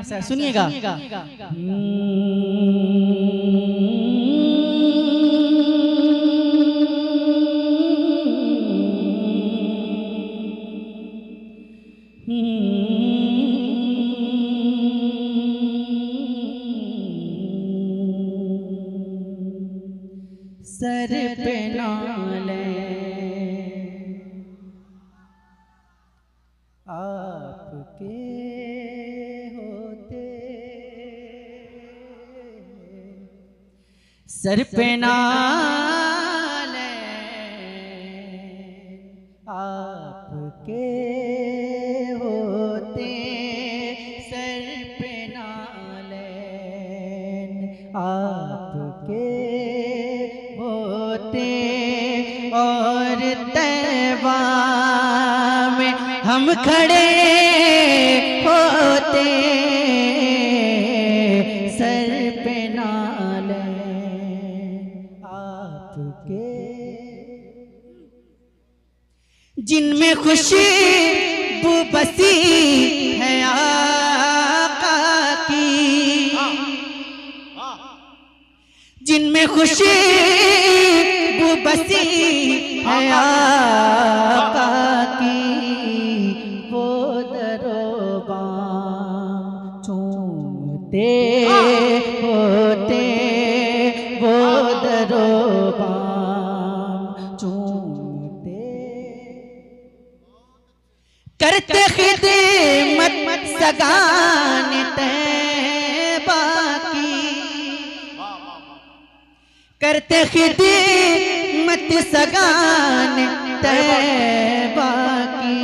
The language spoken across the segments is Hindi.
ऐसा है, सुनिएगा। सर पे नाले आपके होते, सर पे नाले आपके होते, सर पे नाले आपके होते, और तैबा में हम खड़े होते, सर पे नाले आपके, जिनमें खुशबू बसी है आका की, जिनमें खुशबू बसी है आका की, वो दरोबा चूमते होते, वो दरोबा चूमते, करते खिदमत सगान तैबा की, करते खिदमत सगान तैबा की,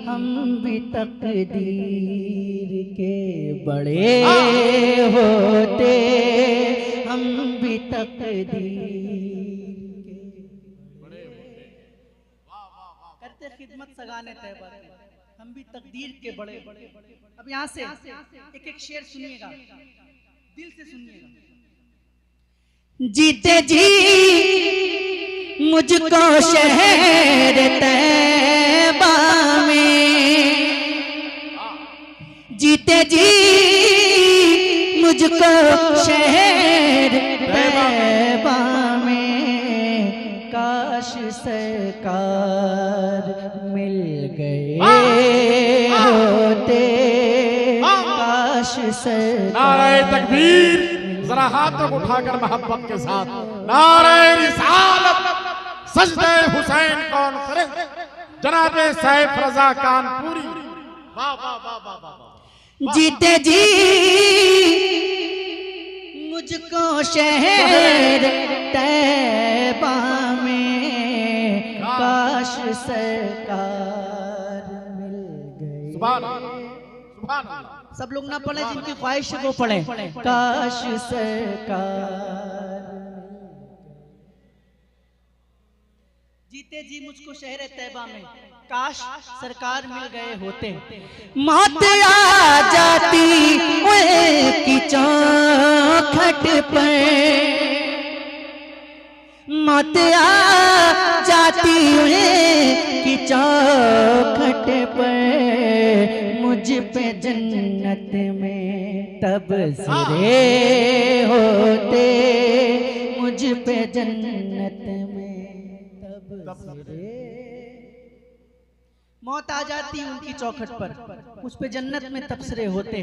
हम भी तकदीर के बड़े होते, हम भी तकदीर के बड़े होते, करते खिदमत सगाने तैबा की, हम भी तकदीर के बड़े। अब यहाँ से एक एक शेर सुनिएगा, दिल से सुनिएगा। जीते जी मुझको शहर तैबा में, जीते जी मुझको शहर तैबा में, काश सरकार मिल गए होते, काश सरकार। नारे तकबीर, जरा हाथों को उठाकर मोहब्बत के साथ नारे रिसालत, सजदे हुसैन कौन करे, जनाबे सैफ रजा कानपुरी। वाह वाह वाह वाह वाह। जीते जी मुझको शहर तैबा में, काश सरकार मिल गई। सुभान अल्लाह, सुभान अल्लाह। सब लोग ना पढ़े, जिनकी ख्वाहिश है वो पढ़े, काश सरकार। जीते जी मुझको शहर तैबा में, काश सरकार मिल गए होते, मौत आ जाती उनकी चौखट पर, मौत आ जाती उनकी चौखट पर, मुझ पे जन्नत में तबसरे होते, मुझ पे जन्नत में तबसरे। मौत आ जाती उनकी चौखट पर, मुझ पे जन्नत में तबसरे होते,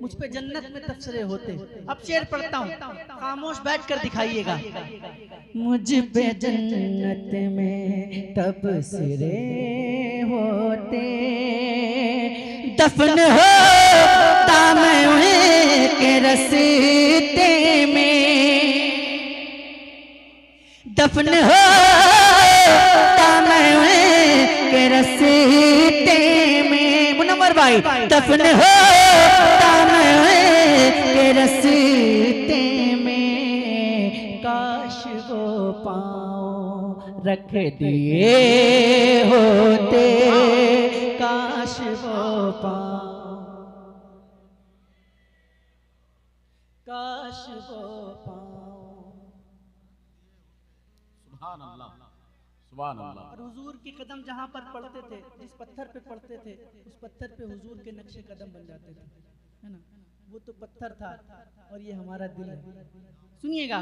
मुझ पे जन्नत में तबसरे होते। अब शेर पढ़ता हूँ, खामोश बैठकर दिखाइएगा। मुझ पे जन्नत में तबसरे होते, दफन होता मैं उनके रस्ते में, दफन होता मैं उनके रस्ते में, मुनव्वर भाई, दफन होता मैं उनके रस्ते में, काश वो पाँव रख दिए होते, काश वो पाँव, काश वो पाँव। सुभान अल्लाह, सुभान अल्लाह। और हुजूर के कदम जहाँ पर पड़ते थे, जिस पत्थर पे पड़ते थे, उस पत्थर पे हुजूर के नक्शे कदम बन जाते थे। है ना, वो तो पत्थर था और ये हमारा दिल है। सुनिएगा।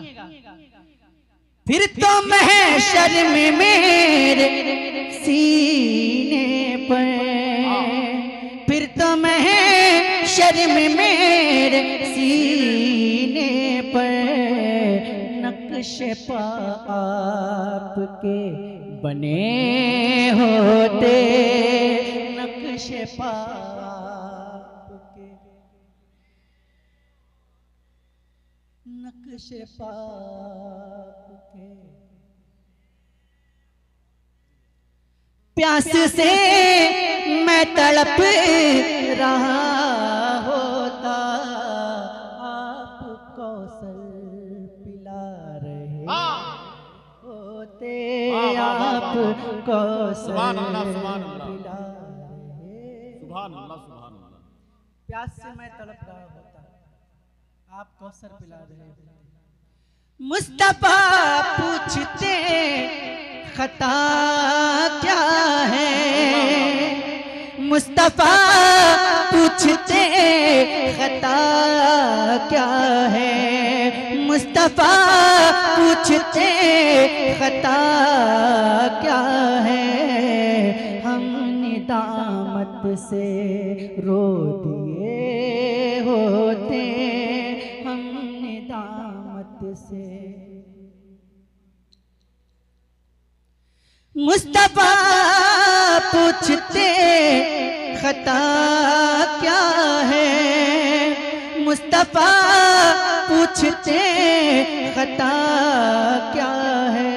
फिर तो महशर में मेरे सीने पर, फिर तो महशर में मेरे सीने पर नक्शे पा आपके बने होते, नक्शे पा आपके, नक्शे पा आपके। प्यास से मैं तड़प रहा होता, आप कौशल पिला रहे होते, आप कौशल पिला रहे। प्यास से मैं तड़प रहा होता, आप कौशल पिला रहे होते। मुस्तफा पूछते खता क्या है, मुस्तफा पूछते खता क्या है, मुस्तफा पूछते खता क्या है। हमने दामत से रो दिए होते, हमने दामत से। मुस्तफा पूछते खता क्या है, मुस्तफा पूछते खता क्या है।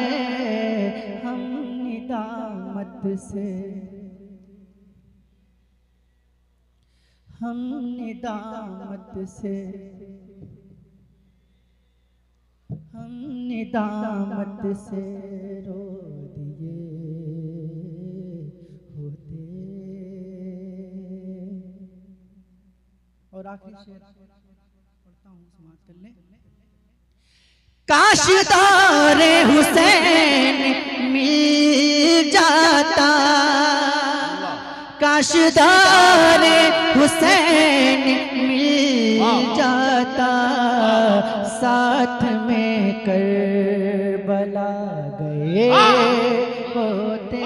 हम निदामत से, हम निदामत से, हम निदामत से रो दिए होते। और आखिरी शेर पढ़ता हूँ, समाप्त कर ले। काश दौरे हुसैन मिल जाता, काश दौरे हुसैन मिल जाता, साथ में करबला गए होते।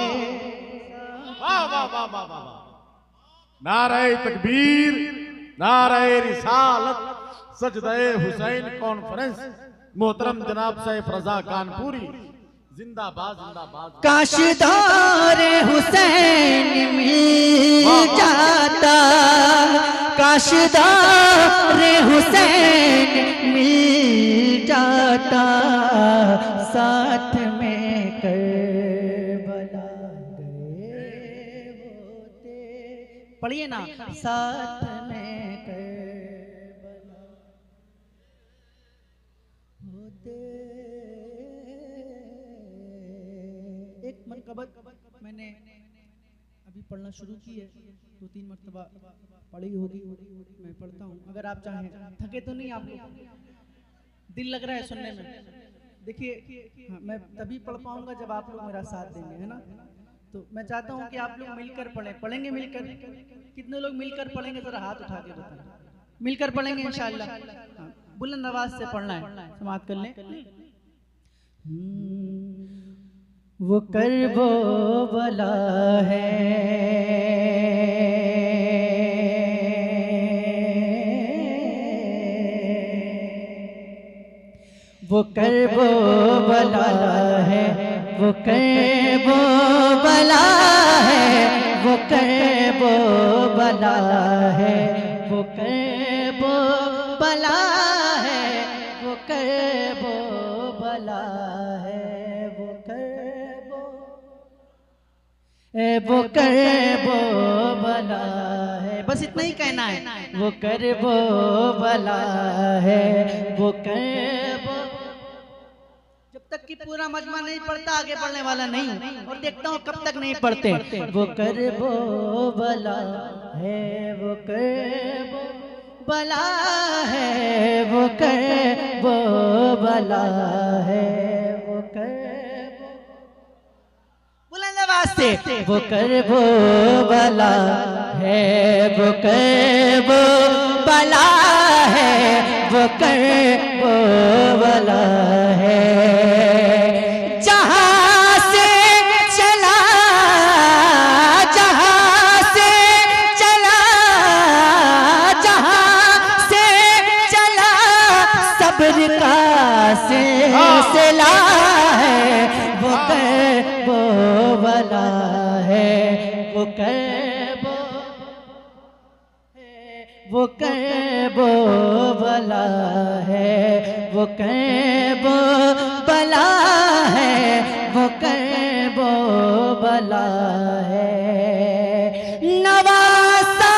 नारे तकबीर, नारे रिसालत, सजदे हुसैन कॉन्फ्रेंस, मोहतरम जनाब सैफ रजा कानपुरी जिंदाबाद जिंदाबाद। काश दौरे हुसैन मिल जाता, काश दौरे हुसैन मिल जाता, साथ में करबला गए होते। पढ़िए ना, साथ में करबला होते। एक मनकबत मैंने अभी पढ़ना शुरू की है, 2-3 मरतबा पढ़ी होगी, मैं पढ़ता हूँ। अगर आप चाहें, थके तो नहीं आप लोग? दिल लग रहा है सुनने में? देखिए, हाँ, मैं तभी पढ़ पाऊंगा जब आप लोग मेरा साथ देंगे, है ना। तो मैं चाहता हूँ कि आप लोग मिलकर पढ़ें। पढ़ेंगे मिलकर? कितने लोग मिलकर पढ़ेंगे, जरा हाथ उठा के बताएं। मिलकर पढ़ेंगे इंशाअल्लाह। हाँ, बुलंद आवाज से पढ़ना है। समाप्त कर लें। वो करबो बला है, वो करबो बला है, वो करबो बला है, वो करबो बला है, वो करबो बला है, वो करबो बला है, वो करबो, वो करबो बला है। बस इतना ही कहना है। वो करबो बला है, वो करबो। जब तक कि पूरा मजमा नहीं पढ़ता आगे पढ़ने वाला नहीं, और देखता हूँ कब तक नहीं पढ़ते। वो करबो बला है, वो करबो बला है, वो करबो बला है, वो करबो, बुलंद आवाज से, वो करबो बला है, वो करबो वाला है, वो करबो वाला है। जहां से चला, जहां से चला, जहां से चला, सब्र का सिलसिला है, वो करबो वाला है, वो करबो, वो करबो वाला है, वो करबो वाला है, वो करबो वाला है। नवासा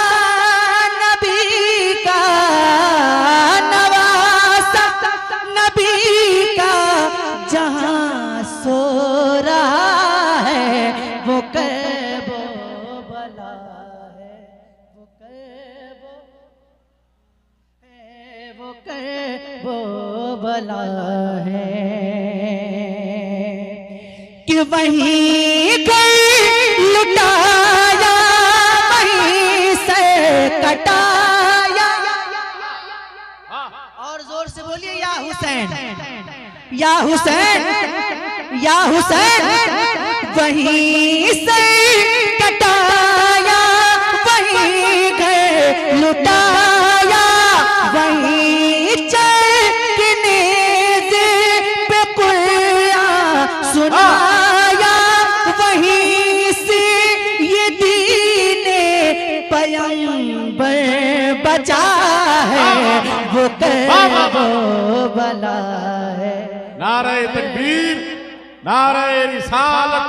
नबी का, नवासा नबी का जहां सो रहा है, वो करबो वाला है, वो करबो है, वो करबो वाला है। कि वहीं गई लुटाया, वहीं से कटाया। और जोर से बोलिए या हुसैन, या हुसैन, या हुसैन। वहीं से कटाया, वहीं गए लुटाया, वहीं चल के नेज़े पे कुरान सुनाया, वहीं से ये दीने पैगंबर बचा है, वो करबो वाला है। नारे तकबीर, नारे रिसालत,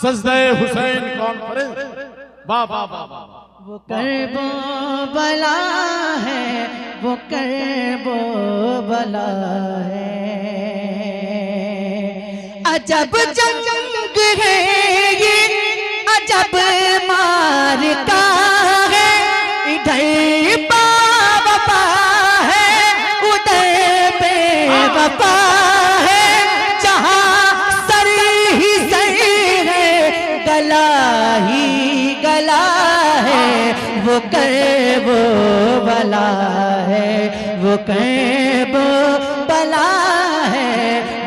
सजदे हुसैन कॉन्फ्रेंस। वाह वाह वाह वाह। वो करबो वाला है, वो करबो वाला है। अजब जंग है ये, अजब मारका है, इधर बावफा है, उधर बेवफा है। जहां सर ही सर है, गला ही गला है, वो करबो वाला है, वो करबो वाला है,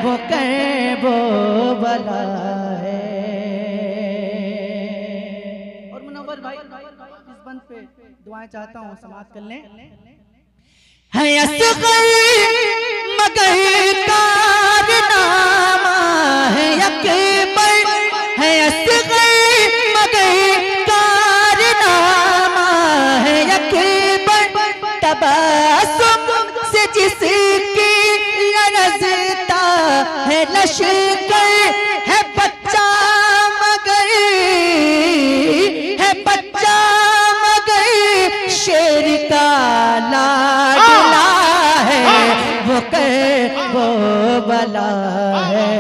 वो करबो वाला है। और मुनव्वर भाई इस बंद पे दुआएं चाहता हूँ, समाप्त कर लें। है असग़र मगर कारनामा है अकबर, है असग़र मगर कारनामा है अकबर। तबस्सुम से जिसकी लरज़ता है लश्कर, है बच्चा मगर, है बच्चा मगर शेर का लाडला है, वो करबो वाला है,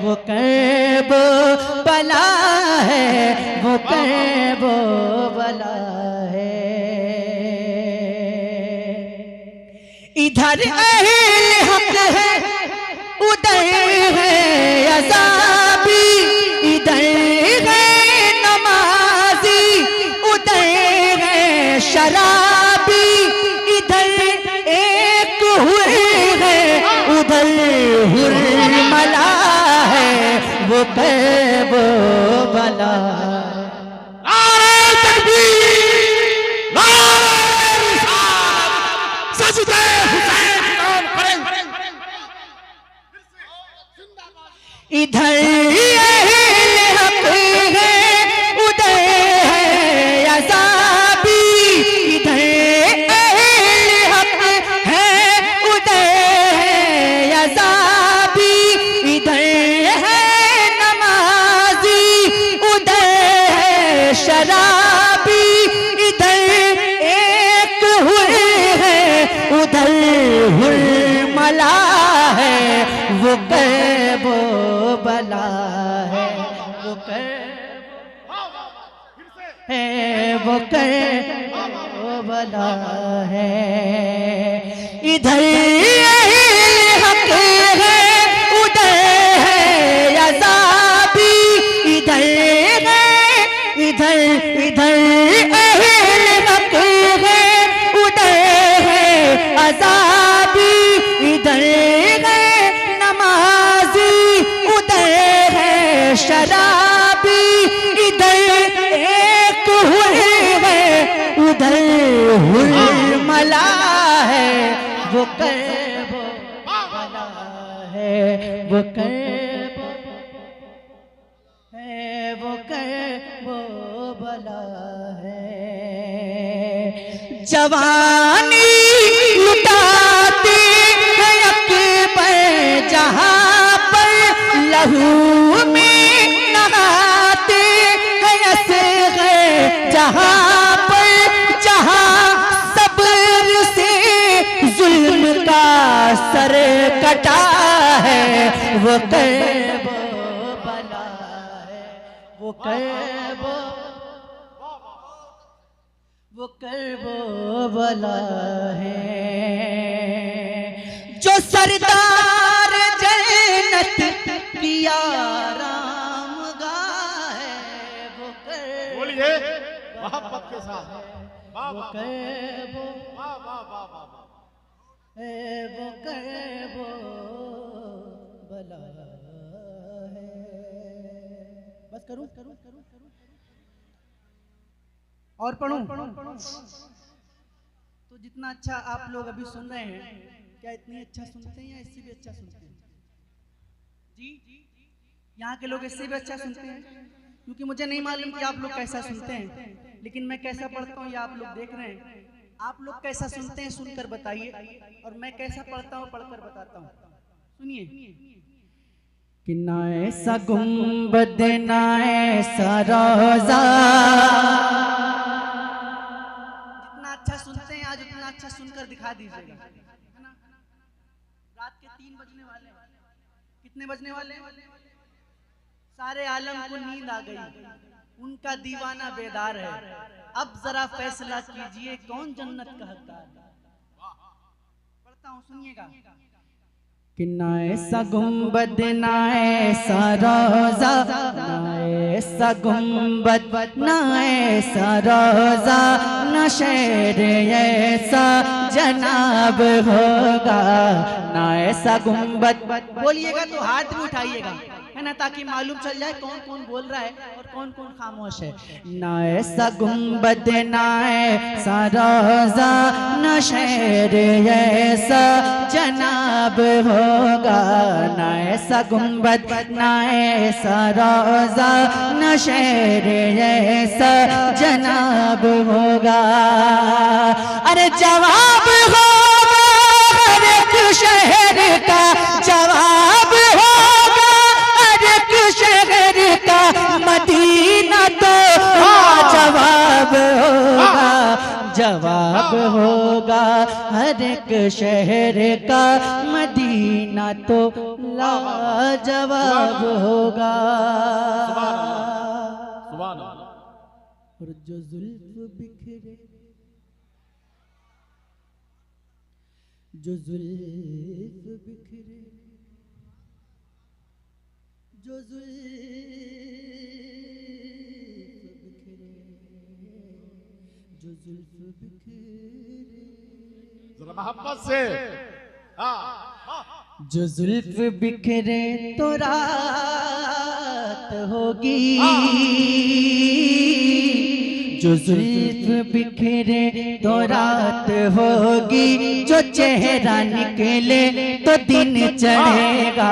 वो करबो वाला है, वो करबो वाला है। इधर अहले हक है, उधर है अज़ाबी, इधर है नमाजी, उधर है शराबी। इधर एक हुए है, उधर हुर्मला है, वो करबो वाला। नारे तकबीर, नारे रिसालत, सजदे हुसैन कॉन्फ्रेंस। इधर अहले हक है, उधर है अज़ाबी, इधर अहले हक है, उधर है अज़ाबी। इधर है नमाजी, उधर है शराबी। इधर एक हुए है, उधर हुर्मला है, वो करबो वाला है, वो करबो है, वो करबो वाला है। इधर हक है, उधर है अज़ाबी, इधर है, इधर इधर अहले हक है, उधर है भला है वो कर्ब भला है वो कर्ब है वो कर्ब भला है। जवानी लुटाते हैं अकबर जहाँ पर लहू में नहाते हैं असग़र जहाँ पर जहाँ सब्र से जुल्म का सर कटा है वो कर्ब भला है वो कर्ब भला है। जो सरदार जन्नत किया राम गाह है वो कर्ब बोलिए मोहब्बत के साथ। वाह वो वाह कर्ब वाह वाह वाह वाह। है वो कर्ब भला है। बस करूं और पढ़ूं? तो जितना अच्छा आप लोग अभी सुन रहे हैं, क्या इतनी अच्छा सुनते हैं या इससे भी अच्छा सुनते हैं? जी, यहाँ के लोग इससे भी अच्छा सुनते हैं, क्योंकि मुझे नहीं मालूम कि आप लोग कैसा सुनते हैं, लेकिन मैं कैसा पढ़ता हूँ ये आप लोग देख रहे हैं। आप लोग कैसा सुनते हैं सुनकर बताइए, और मैं कैसा पढ़ता हूँ पढ़कर बताता हूँ। सुनिए कि ना ऐसा गुंबद ना ऐसा रोजा। जितना अच्छा सुनते हैं आज उतना अच्छा सुनकर दिखा दीजिएगा, है ना? रात के 3 बजने वाले हैं। कितने बजने वाले हैं? सारे आलम को नींद आ गई, उनका दीवाना बेदार है। अब जरा फैसला कीजिए कौन जन्नत का हकदार है। पढ़ता हूँ, सुनिएगा कि ना ऐसा गुंबद ना ऐसा रोजा, ना ऐसा गुंबद ना ऐसा रोजा, ना शहर ऐसा जनाब होगा। ना ऐसा गुंबद, बोलिएगा तो हाथ भी उठाइएगा, है ना, ताकि मालूम चल जाए कौन कौन बोल रहा है और कौन कौन खामोश है। ना ऐसा गुंबद ना ऐसा रोजा, ना शहर ऐसा जनाब होगा। ना ऐसा गुंबद ना ऐसा रोजा, ना शहर ऐसा जनाब होगा। अरे जवाब होगा हर एक शहर का, जवाब होगा हर एक शहर का, मदीना तो जवाब होगा। जवाब होगा हर एक शहर का, मदीना तो लाजवाब होगा। सुभान अल्लाह। और जो जुल्फ बिखरे, जो जुल्फ बिखरे, जो जुल्फ बिखरे, जो जुल्फ बिखरे, जरा मोहब्बत से। हाँ जो जुल्फ बिखरे तो रात होगी, जो जुल्फ बिखरे तो रात होगी, जो चेहरा निकले तो दिन चढ़ेगा।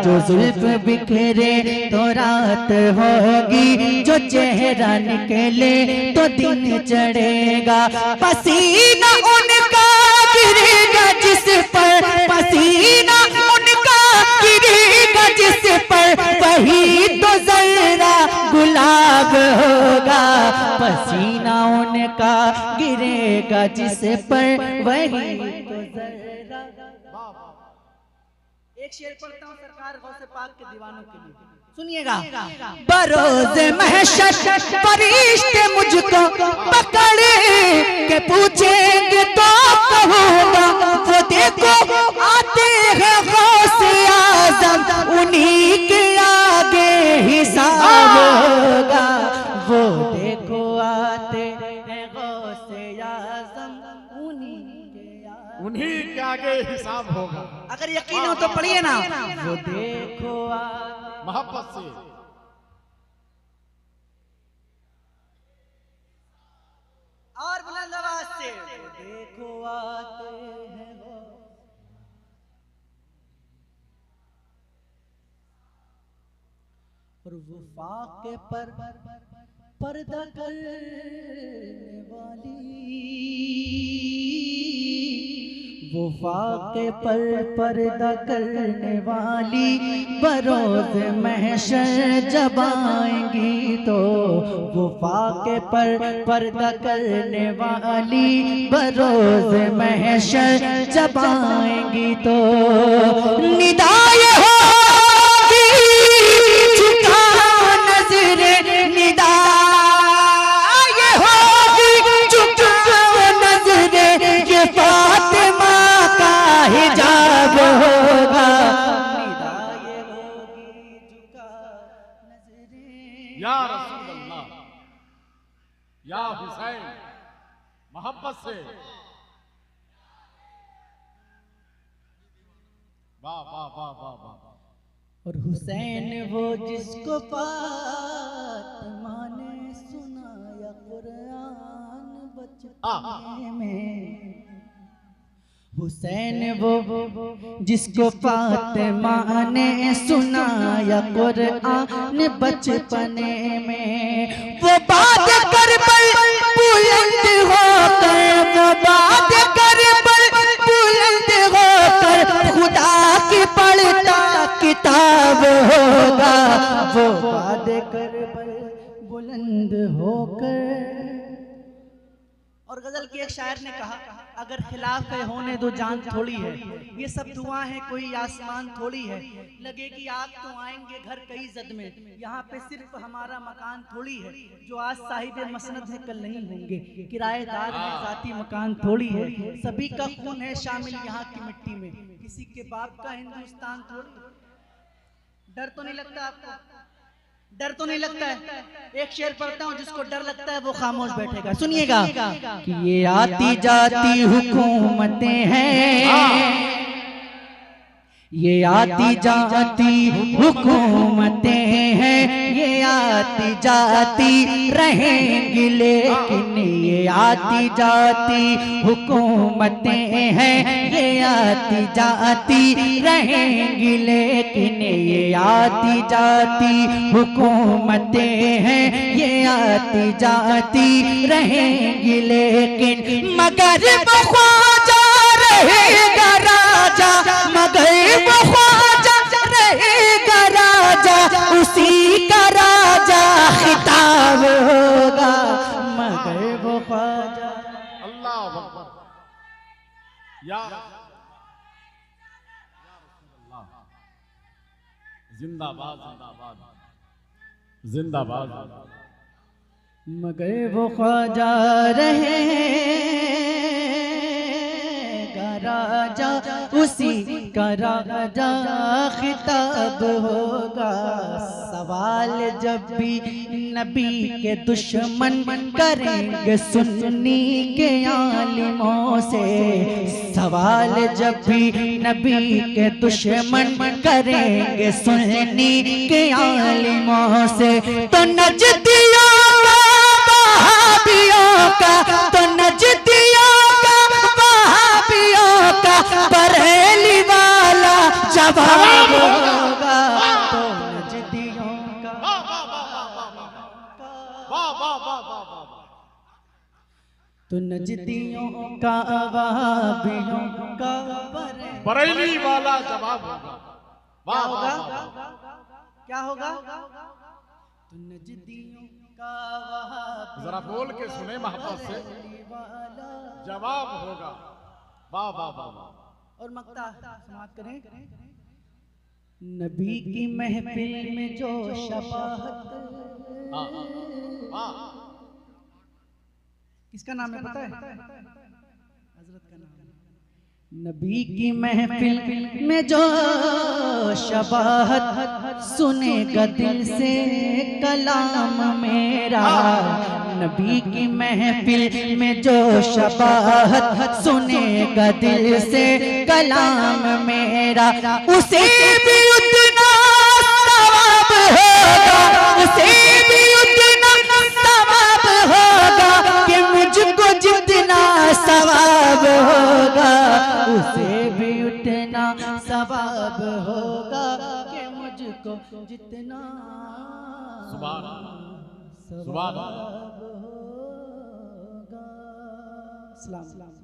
जो जुल्फ बिखरे तो रात होगी, जो चेहरा निकले तो दिन चढ़ेगा। पसीना उनका गिरेगा जिस पर, पसीना उनका गिरेगा जिस पर, वही तो जरा गुलाब होगा। पसीना उनका गिरेगा जिस पर, वही तो जरा। एक शेर पढ़ता हूँ सरकार गौसे पाक के दीवानों के लिए, सुनिएगा। बरोज महशर फरिश्ते मुझको पकड़ के पूछेंगे तो कहूँगा, वो देखो आते हैं गौसे आज़म, उन्हीं के आगे हिसाब होगा। वो देखो आते हैं गौसे आज़म, उन्हीं के आगे हिसाब होगा। अगर यकीन हो तो पढ़िए ना। वो देखो मोहब्बत से। और बुलंद आवाज से, वो देखो आते हैं वो। और वो फाके पर पर्दा करने वाली, वो फाके पर पर्दा करने वाली बरोज महशर जब आएंगी तो, वो फाके पर पर्दा करने वाली बरोज महशर जब आएंगी तो, निदाए होगी झुका नजरे, निदाए होगी झुका नजरे, ये फातिमा हिजाब होगा, निदाए होगी झुका नजरे। या रसूल अल्लाह, या हुसैन, मोहब्बत से वाह वाह वाह वाह वाह। और हुसैन वो जिसको फातिमा ने सुनाया कुरान बचपने में, हुसैन वो जिसको फातिमा ने सुनाया कुरान बचपने में, वो बात करबल बुलंद होकर, वो बात करबल बुलंद होकर खुदा की पढ़ता किताब होगा, वो बात करबल बुलंद होकर। और गजल के एक शायर ने कहा, अगर खिलाफ है होने दो जान थोड़ी है, ये सब दुआ है कोई आसमान थोड़ी है, लगेगी आग तो आएंगे घर कई जद में, यहाँ पे सिर्फ हमारा मकान थोड़ी है, जो आज साहिब मसनद है कल नहीं होंगे, किराएदार है जाती मकान थोड़ी है, सभी का खून है शामिल यहाँ की मिट्टी में, किसी के बाप का हिंदुस्तान थोड़ी। डर तो नहीं लगता आपको? डर तो नहीं लगता है? एक शेर पढ़ता हूँ, जिसको डर लगता है वो खामोश बैठेगा, सुनिएगा। कि ये आती जाती हुकूमतें हैं, ये आती जाती हुकूमतें हैं, ये आती जाती रहेंगी लेकिन, ये आती जाती हुकूमतें हैं, ये आती जाती रहेंगी लेकिन, ये आती जाती हुकूमतें हैं, ये आती जाती रहेंगी लेकिन, मगर वो ख्वाजा रहेगा राजा, मगर वो ख्वाजा रहेगा राजा, उसी का राजा खिताब होगा, मगर वो ख्वाजा। अल्लाह अकबर, या जिंदाबाद जिंदाबाद जिंदाबाद। मगर वो ख्वाजा रहेगा राजा, उसी का राजा खिताब होगा। सवाल जब भी नबी के दुश्मन करेंगे सुन्नी के आलिमों से, सवाल जब भी नबी के दुश्मन करेंगे सुन्नी के आलिमों से, तो नजदियों का, तो नजदियों का वहाबियों का बरेली वाला जवाब होगा, तो नजदियों का, तो नजदियों का वहाबियों का बरेली वाला जवाब होगा। क्या होगा? क्या होगा? तो नजदियों का वहाबियों, जरा बोल के सुने मोहब्बत से, जवाब होगा। वाह वाह वाह वाह। और मक्ता समाप्त करें। नबी की महफिल में जो शबाहत, किसका नाम है पता है? हजरत का नाम। नबी की महफिल में जो शबाहत, सुनेगा दिल से कलाम मेरा, नबी की महफिल में जो शबाहत, सुनेगा दिल से कलाम मेरा, उसे भी उतना सवाब होगा, उसे भी उतना सवाब होगा कि मुझको जितना सवाब होगा, उसे भी उठना सवाब होगा कि मुझको जितना सुभान अल्लाह, सुभान अल्लाह। होगा। सलाम।